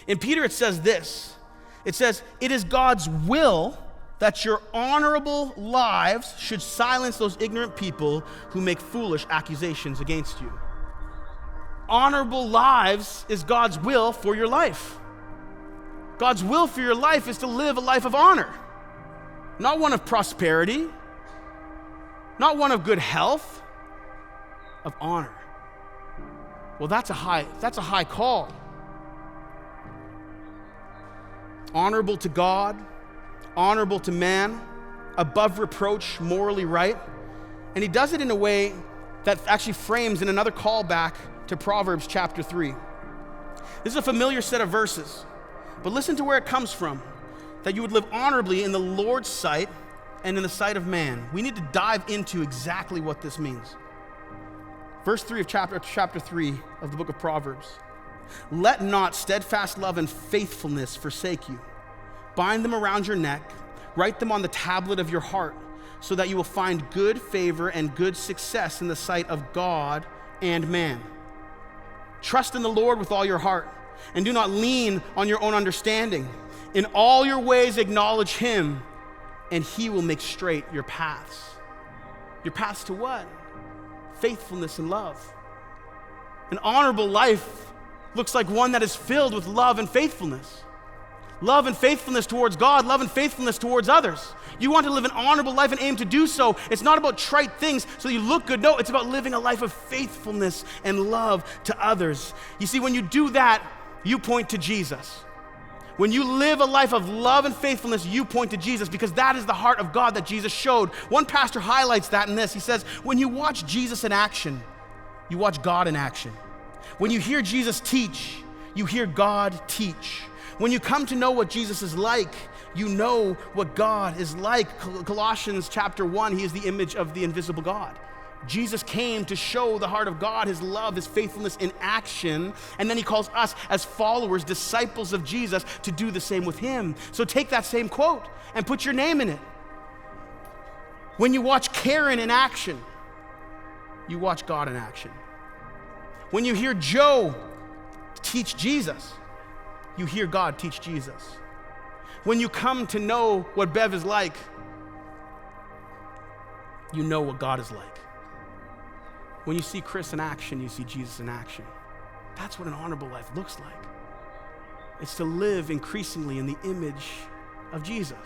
In Peter, it says this. It says, it is God's will that your honorable lives should silence those ignorant people who make foolish accusations against you. Honorable lives is God's will for your life. God's will for your life is to live a life of honor. Not one of prosperity, not one of good health, of honor. Well, that's a high call. Honorable to God, honorable to man, above reproach, morally right. And he does it in a way that actually frames in another callback to Proverbs chapter 3. This is a familiar set of verses, but listen to where it comes from. That you would live honorably in the Lord's sight and in the sight of man. We need to dive into exactly what this means. Verse 3 of chapter 3 of the book of Proverbs. Let not steadfast love and faithfulness forsake you. Bind them around your neck, write them on the tablet of your heart, so that you will find good favor and good success in the sight of God and man. Trust in the Lord with all your heart, and do not lean on your own understanding. In all your ways acknowledge him, and he will make straight your paths. Your paths to what? Faithfulness and love. An honorable life looks like one that is filled with love and faithfulness. Love and faithfulness towards God, love and faithfulness towards others. You want to live an honorable life and aim to do so. It's not about trite things so you look good. No, it's about living a life of faithfulness and love to others. You see, when you do that, you point to Jesus. When you live a life of love and faithfulness, you point to Jesus, because that is the heart of God that Jesus showed. One pastor highlights that in this. He says, when you watch Jesus in action, you watch God in action. When you hear Jesus teach, you hear God teach. When you come to know what Jesus is like, you know what God is like. Colossians chapter 1, he is the image of the invisible God. Jesus came to show the heart of God, his love, his faithfulness in action, and then he calls us as followers, disciples of Jesus, to do the same with him. So take that same quote and put your name in it. When you watch Karen in action, you watch God in action. When you hear Joe teach Jesus, you hear God teach Jesus. When you come to know what Bev is like, you know what God is like. When you see Chris in action, you see Jesus in action. That's what an honorable life looks like. It's to live increasingly in the image of Jesus.